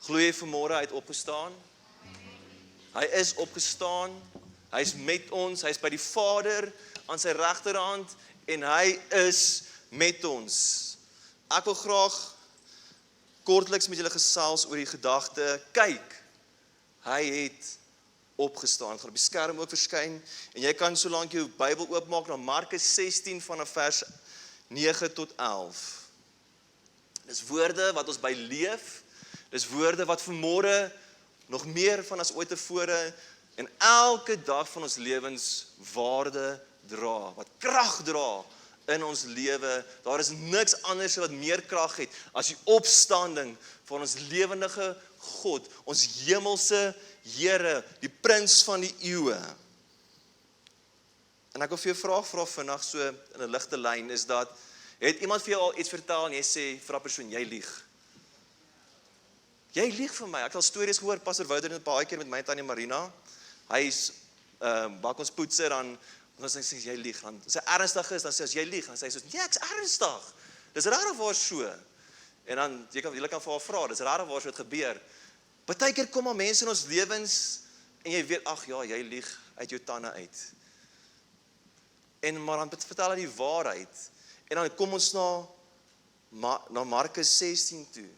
Glo jy vanmôre hy het opgestaan? Hy is opgestaan, hy is met ons, hy is by die Vader aan sy regterhand en hy is met ons. Ek wil graag kortliks met julle gesels oor die gedagte, kyk, hy het opgestaan. Het gaan op die skerm ook verskyn en jy kan solank jou Bybel oopmaak na Markus 16 vanaf vers 9 tot 11. Dis woorde wat ons by leef, dis woorde wat vanmôre nog meer van as ooit tevore en elke dag van ons lewens waarde dra, wat krag dra in ons lewe. Daar is niks anders wat meer krag het as die opstanding van ons lewendige God, ons hemelse Here, die prins van die eeue. En ek wil vir jou vra vinnig so in 'n ligte lyn, is dat, het iemand vir jou al iets vertel en jy sê vir 'n persoon, jy lieg? Jy lieg vir my. Ek het al stories gehoor, Pastor Wouter het 'n paar keer met my en Tannie Marina. Hy is bak ons poetser, dan ons sê jy lieg. Dan as hy ernstig is, dan sê as jy lieg, dan sê hy so, nee, ek's ernstig. Dis rarig waar so. En dan julle kan vir haar vra, dis rarig waar so dit gebeur. Partykeer kom maar mense in ons lewens en jy weet, ag ja, jy lieg uit jou tande uit. En maar dan vertel hy die waarheid. En dan kom ons na Markus 16 toe.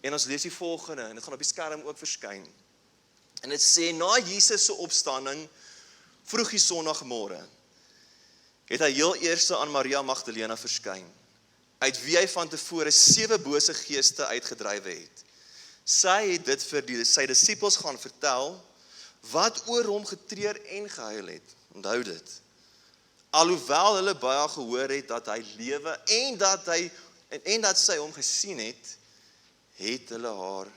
En ons lees die volgende, en dit gaan op die skerm ook verskyn. En dit sê, na Jesus se opstanding, vroeg die Sondagmôre, het hy heel eers aan Maria Magdalena verskyn, uit wie hy van tevore 7 bose geeste uitgedrywe het. Sy het dit vir sy disippels gaan vertel, wat oor hom getreur en gehuil het. Onthou dit. Alhoewel hulle baie gehoor het dat hy lewe en dat sy hom gesien het, het hulle haar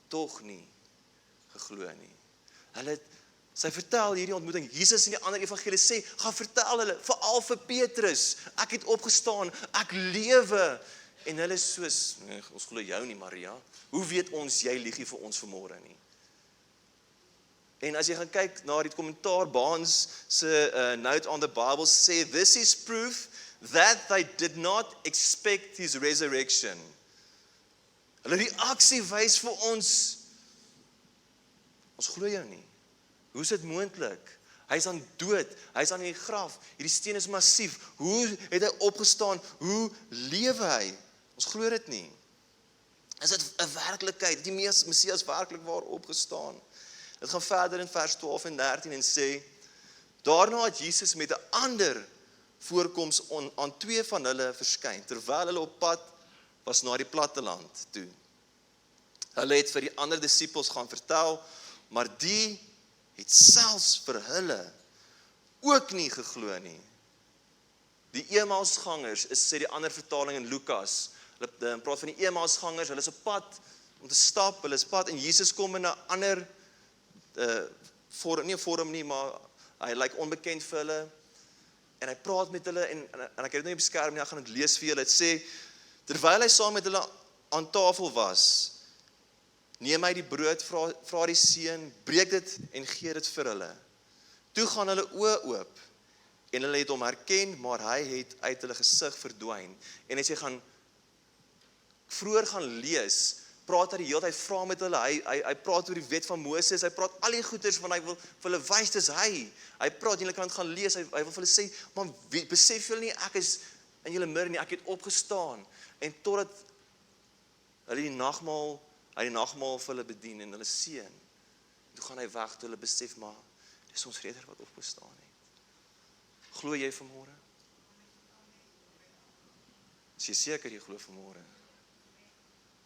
tog nie geglo nie. Sy vertel hierdie ontmoeting, Jesus in die ander evangelie sê, gaan vertel hulle, veral vir Petrus, ek het opgestaan, ek lewe, en hulle is soos, nee, ons glo jou nie Maria, hoe weet ons, jy lieg nie vir ons vanmôre nie? En as jy gaan kyk na die kommentaar, Barnes se note on the Bible sê, this is proof that they did not expect his resurrection. Hulle reaksie wys vir ons glo jou nie. Hoe is dit moontlik? Hy is aan dood, hy is aan die graf, hierdie steen is massief, hoe het hy opgestaan, hoe lewe hy? Ons glo dit nie. Is dit 'n werklikheid, die Messias werklik waar opgestaan? Dit gaan verder in vers 12 en 13 en sê, daarna het Jesus met 'n ander voorkoms aan 2 van hulle verskyn, terwyl hulle op pad was na die platteland toe. Hulle het vir die ander disippels gaan vertel, maar die het selfs vir hulle ook nie geglo nie. Die Emmausgangers sê die ander vertaling in Lukas, hulle praat van die Emmausgangers, hulle is op pad om te stap, hulle is pad en Jesus kom in 'n ander vorm nie, maar hy lyk onbekend vir hulle en hy praat met hulle en ek het dit nie op die skerm nie, ek gaan dit lees vir julle. Dit sê, terwyl hy saam met hulle aan tafel was, neem hy die brood, vra die seun, breek dit en gee dit vir hulle. Toe gaan hulle oë oop en hulle het hom herken, maar hy het uit hulle gesig verdwyn. En as jy vroeër gaan lees, praat hy die hele tyd, vra met hulle, hy praat oor die wet van Moses, hy praat al die goeders, want hy wil vir hulle wys, dis hy praat, julle kan dit gaan lees, hy wil vir hulle sê, maar besef julle nie, ek is in julle midde nie, ek het opgestaan, en totdat hulle die nagmaal vir hulle bedien, en hulle seën, toe gaan hy weg, toe hulle besef, maar, dis ons Redder wat opgestaan het. Glo jy vanmôre? Is jy seker jy glo vanmôre?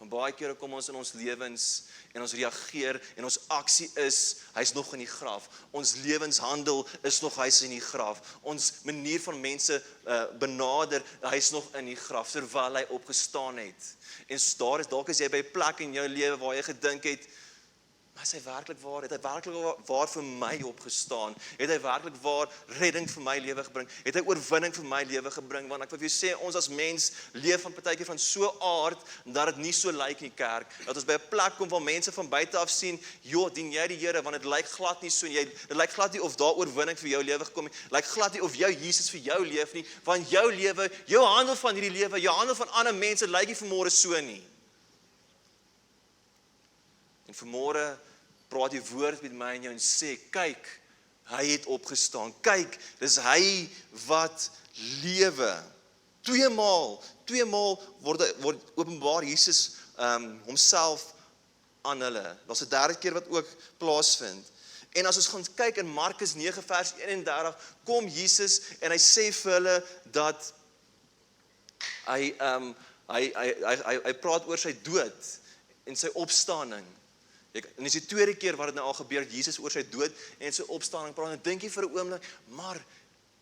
Want baie kere kom ons in ons lewens en ons reageer en ons aksie is, hy's nog in die graf. Ons lewenshandel is nog, hy's in die graf. Ons manier van mense benader, hy's nog in die graf, terwyl hy opgestaan het. En dalk is jy by 'n plek in jou lewe waar jy gedink het, maar is hy werklik waar? Het hy werklik waar vir my opgestaan? Het hy werklik waar redding vir my lewe gebring? Het hy oorwinning vir my lewe gebring? Want ek wil vir jou sê, ons as mens leef van partykeer van so aard, dat dit nie so lyk in die kerk. Dat ons by 'n plek kom waar mense van buite af sien, joh, dien jy die Here, want dit lyk glad nie so, dit lyk glad nie of daar oorwinning vir jou lewe gekom het, lyk glad nie of jou Jesus vir jou leef nie, want jou lewe, jou handel van hierdie lewe, jou handel van ander mense, lyk nie vanmôre so nie. En vanmôre praat die woord met my en jou en sê, kyk, hy het opgestaan. Kyk, dis hy wat lewe. Tweemaal word openbaar Jesus homself aan hulle. Daar's 'n derde keer wat ook plaasvind. En as ons gaan kyk in Markus 9 vers 31, kom Jesus en hy sê vir hulle dat hy praat oor sy dood en sy opstanding. En dis die tweede keer wat dit nou al gebeur, Jesus oor sy dood en sy opstanding praat. En dink jy vir 'n oomblik, maar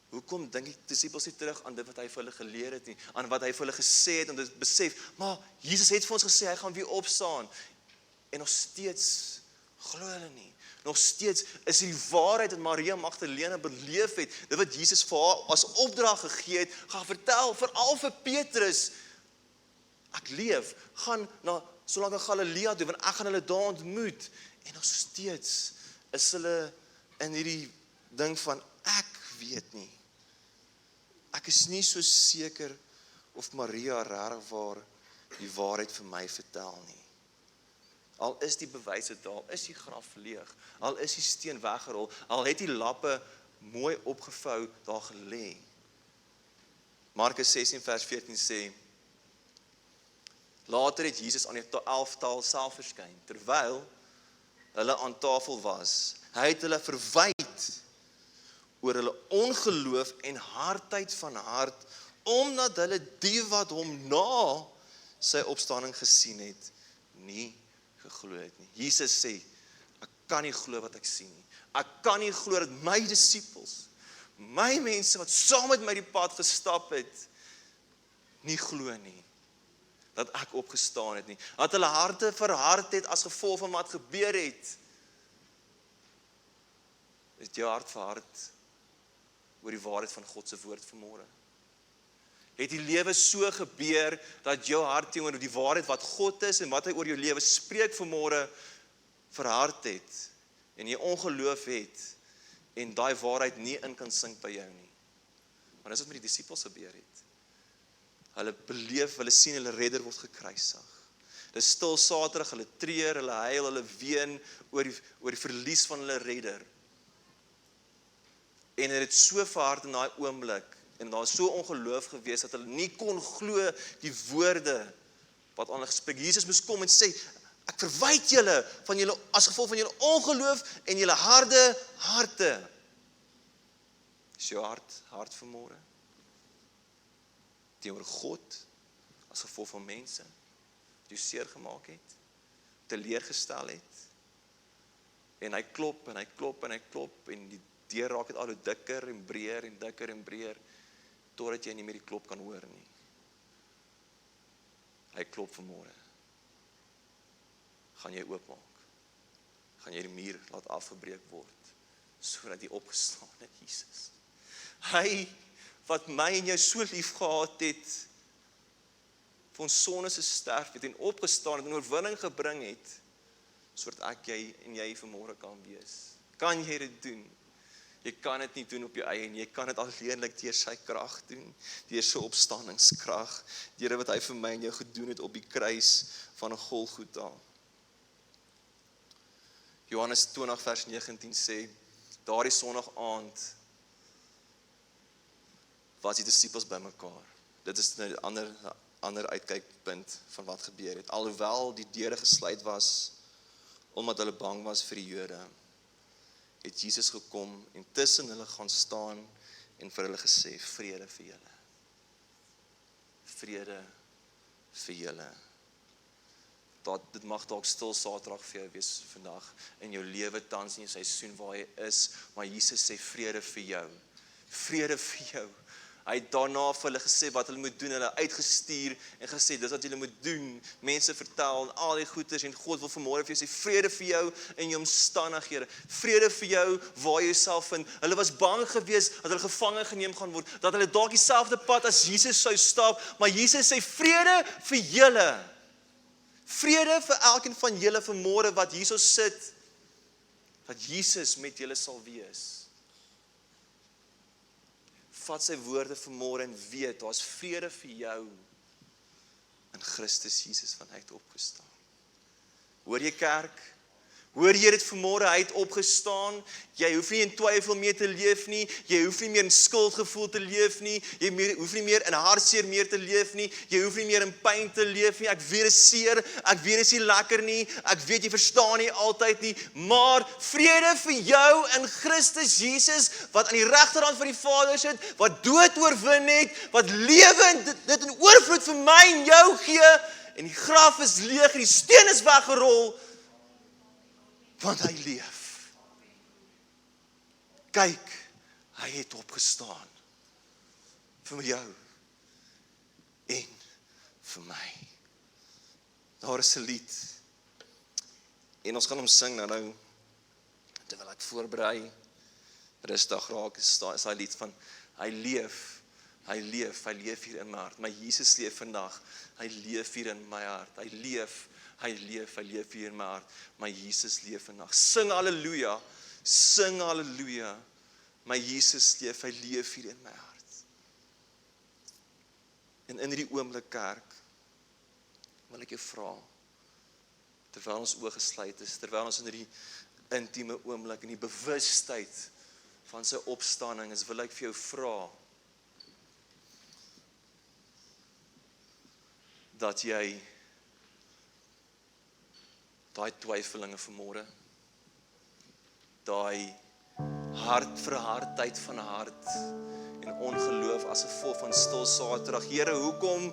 hoekom dink die disippels nie terug aan dit wat hy vir hulle geleer het nie, aan wat hy vir hulle gesê het, om dit besef, maar Jesus het vir ons gesê, hy gaan weer opstaan. En nog steeds glo hulle nie. Nog steeds is die waarheid wat Maria Magdalena beleef het, dit wat Jesus vir haar as opdrag gegee het, gaan vertel, veral vir Petrus, ek leef, gaan so lank in Galilea toe, want ek gaan hulle daar ontmoet. En nog steeds is hulle in hierdie ding van, ek weet nie. Ek is nie so seker of Maria regtig waar die waarheid vir my vertel nie. Al is die bewyse daar, al is die graf leeg, al is die steen weggerol, al het die lappe mooi opgevou daar gelê. Markus 16 vers 14 sê, later het Jesus aan die 11-tal self verskyn, terwyl hulle aan tafel was. Hy het hulle verwyd oor hulle ongeloof en hardheid van hart, omdat hulle die wat hom na sy opstanding gesien het, nie geglo het nie. Jesus sê, ek kan nie glo wat ek sien nie. Ek kan nie glo dat my disippels, my mense wat saam met my die pad gestap het, nie glo nie, dat ek opgestaan het nie. Dat hulle harte verhard het as gevolg van wat gebeur het. Het jou hart verhard oor die waarheid van God se woord vanmôre? Het die lewe so gebeur dat jou hart teenoor die waarheid wat God is en wat hy oor jou lewe spreek vanmôre verhard het en jy ongeloof het en daai waarheid nie in kan sink by jou nie. Maar dis wat met die disippels gebeur het. Hulle beleef, hulle sien hulle redder word gekruisig. Dis stil Saterdag, hulle treur, hulle huil, hulle ween oor die verlies van hulle redder. En het so verhard in daai oomblik en daar was so ongeloof gewees dat hulle nie kon glo die woorde wat aan hulle gespreek. Jesus moes kom en sê, ek verwyd julle van julle as gevolg van julle ongeloof en julle harde harte. Is jou hart vanmôre teenoor God as gevolg van mense wat jou seer gemaak het, teleurgestel het. En hy klop en hy klop en hy klop en die deur raak het al hoe dikker en breër en dikker en breër totdat jy nie meer die klop kan hoor nie. Hy klop vanmôre. Gaan jy oopmaak? Gaan jy die muur laat afgebreek word sodat die opgestaane Jesus, hy wat my en jou so lief gehad het, vir ons sondes gesterf het en opgestaan het en oorwinning gebring het, sodat ek jy vanmôre kan wees. Kan jy dit doen? Jy kan dit nie doen op jou eie en jy kan dit alleenlik deur sy krag doen, deur sy opstandingskrag, deur wat hy vir my en jou gedoen het op die kruis van 'n Golgotha. Johannes 20 vers 19 sê, daardie Sondag aand was die disippels bymekaar. Dit is 'n ander uitkykpunt van wat gebeur het. Alhoewel die deure gesluit was, omdat hulle bang was vir die Jode, het Jesus gekom en tussen hulle gaan staan en vir hulle gesê, vrede vir julle. Vrede vir julle. Dit mag dalk stil Saterdag vir jou wees vandag, in jou lewe tans in jou seisoen waar jy is, maar Jesus sê vrede vir jou. Vrede vir jou. Hy het daarna vir hulle gesê wat hulle moet doen, hulle uitgestuur en gesê, dis wat julle moet doen, mense vertel en al die goeders en God wil vanmôre vir jou sê, vrede vir jou in jou omstandighede, vrede vir jou waar jy jouself vind. Hulle was bang geweest dat hulle gevange geneem gaan word, dat hulle dalk dieselfde pad as Jesus sou stap, maar Jesus sê vrede vir julle. Vrede vir elkeen van julle vanmôre wat hierso sit, dat Jesus met julle sal wees. Vat sy woorde vanmôre en weet, daar is vrede vir jou in Christus Jesus van uit opgestaan. Hoor jy kerk, Hoor jy dit vanmôre, hy het opgestaan. Jy hoef nie in twyfel meer te leef nie. Jy hoef nie meer in skuldgevoel te leef nie. Jy hoef nie meer in hartseer meer te leef nie. Jy hoef nie meer in pyn te leef nie. Ek weet dit is seer, ek weet dit is nie lekker nie. Ek weet jy verstaan nie altyd nie, maar vrede vir jou in Christus Jesus wat aan die regterhand van die Vader sit, wat dood oorwin het, wat lewe en dit in oorvloed vir my en jou gee en die graf is leeg en die steen is weggerol. Want hy leef. Kyk, hy het opgestaan. Vir jou. En vir my. Daar is 'n lied. En ons gaan hom sing nou. Terwyl ek voorberei. Rustig raak is daai lied van, hy leef. Hy leef hier in my hart. My Jesus leef vandag. Hy leef hier in my hart. Hy leef hier in my hart. My Jesus leef vandag. Sing halleluja. Sing halleluja. My Jesus leef, hy leef hier in my hart. En in hierdie oomblik kerk, wil ek jou vra, terwyl ons oë gesluit is, terwyl ons in hierdie intieme oomblik, in die bewustheid van sy opstanding is, wil ek vir jou vra, dat jy daai twyfelinge vanmôre, daai hartverhardheid van hart en ongeloof as gevolg van stil Saterdag. Here, hoekom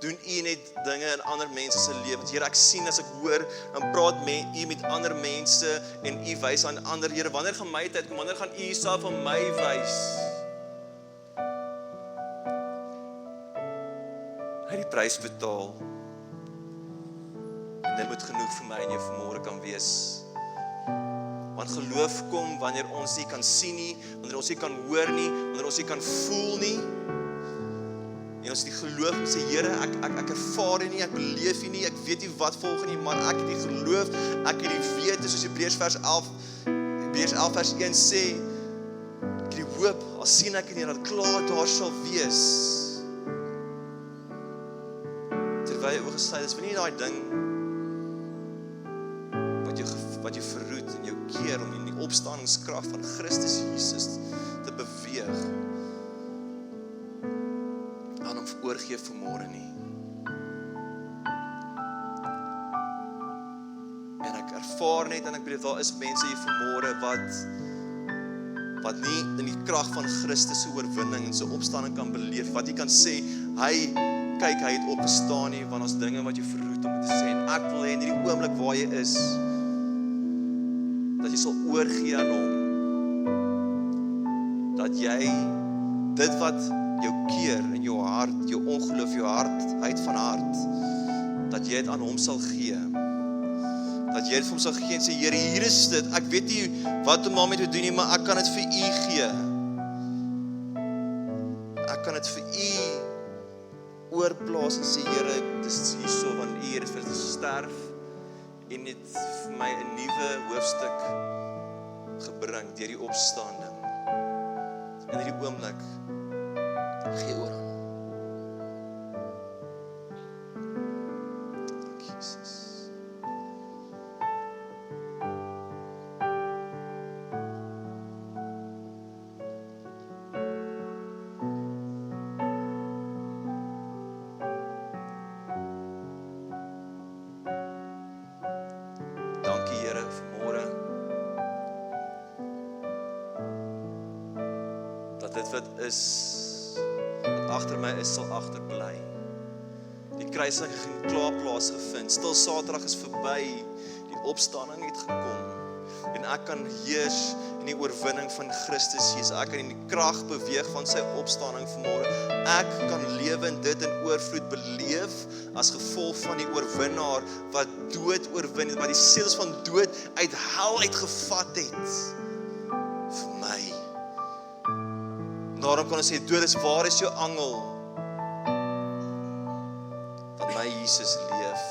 doen U net dinge in ander mense se lewens? Here, ek sien as ek hoor, dan praat U met ander mense en U wys aan ander. Here, wanneer gaan my tyd kom? Wanneer gaan U self aan my wys? Hy het die prys betaal. En dit moet genoeg vir my en jou vanmôre kan wees. Want geloof kom wanneer ons nie kan sien nie, wanneer ons nie kan hoor nie, wanneer ons nie kan voel nie. En ons die geloof en sê, Here, ek ervaar dit nie, ek beleef dit nie, ek weet nie wat volg nie, maar ek het die geloof, ek het die wete, soos Hebreërs 11 vers 1 sê, ek het die hoop, al sien ek nie, dat klaar daar sal wees. Terwyl jy oorgesluit is, wil nie daai ding, wat jy verroet en jou keer om in die opstandingskrag van Christus Jesus te beweeg, aan hom oorgee vanmôre nie. En ek ervaar net, en ek bedoel, daar is mense hier vanmôre wat nie in die krag van Christus se oorwinning en sy opstanding kan beleef, wat jy kan sê, hy het opgestaan nie, want ons dinge wat jy verroet om te sê, en ek wil hê in hierdie oomblik waar jy is, dat jy sal oorgee aan hom, dat jy dit wat jou keer in jou hart, jou ongeloof, jou hardheid van hart, dat jy dit aan hom sal gee, dat jy dit vir hom sal gee en sê, Here, hier is dit, ek weet nie wat om daarmee te doen nie, maar ek kan dit vir U gee, ek kan dit vir U oorplaas en sê, Here, dit is hierso, want U het vir dit sterf, en het vir my 'n nuwe hoofstuk gebring deur die opstanding. In hierdie oomblik gee oor aan hom. Dankie Jesus. Wat agter my is, sal agterbly. Die kruising het klaar plaasgevind. Stil Saterdag is verby. Die opstanding het gekom. En ek kan heers in die oorwinning van Christus Jesus. Ek kan in die krag beweeg van sy opstanding vanmôre. Ek kan lewe in dit in oorvloed beleef as gevolg van die oorwinnaar wat dood oorwin het, wat die seels van dood uit hel uitgevat het. Vir my. Daarom kan ons sê, dood is, waar is jou angel? Want my Jesus leef.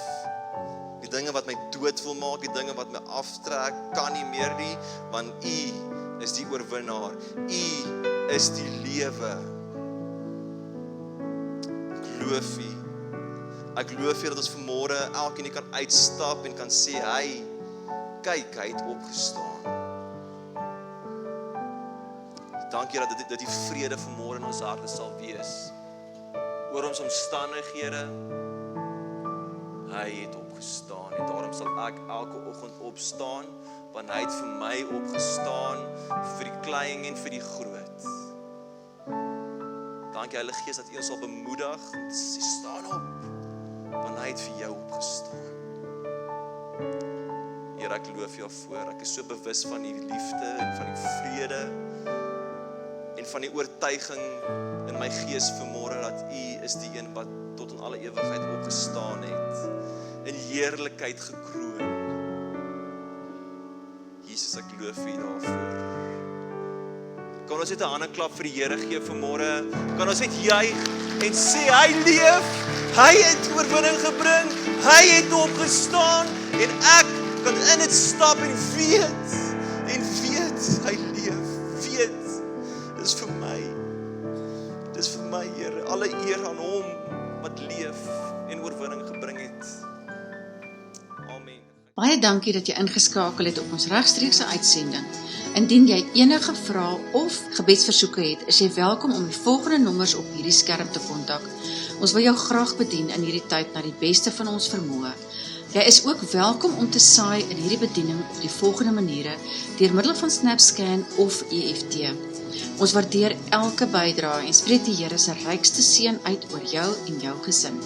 Die dinge wat my dood wil maak, die dinge wat my aftrek, kan nie meer nie, want U is die oorwinnaar. U is die lewe. Ek loof U dat ons vanmôre elkeen kan uitstap en kan sê, kyk, hy het opgestaan. Dankie dat die vrede vanmôre in ons harte sal wees. Oor ons omstandighede, hy het opgestaan. En daarom sal ek elke oggend opstaan, want hy het vir my opgestaan, vir die klein en vir die groot. Dankie Heilige Gees dat U ons sal bemoedig, en sê, staan op, want hy het vir jou opgestaan. Here, ek loof jou voor, ek is so bewus van die liefde, en van die vrede, en van die oortuiging in my gees vanmôre, dat U is die een wat tot in alle ewigheid opgestaan het, in heerlikheid gekroon. Jesus, ek loof U daarvoor. Kan ons net 'n handeklap vir die Here gee vanmôre? Kan ons net juig en sê, hy leef, hy het oorwinning gebring, hy het opgestaan, en ek kan in dit stap en weet, hy leef, weet, dis vir my, Here, alle eer aan hom, wat leef en oorwinning gebring het. Amen. Baie dankie dat jy ingeskakel het op ons regstreekse uitsending. Indien jy enige vrae of gebedsversoeke het, is jy welkom om die volgende nommers op hierdie skerm te kontak. Ons wil jou graag bedien in hierdie tyd na die beste van ons vermoë. Jy is ook welkom om te saai in hierdie bediening op die volgende maniere, deur middel van SnapScan of EFT. Ons waardeer elke bydrae en spreek die Here se rykste seën uit oor jou en jou gesin.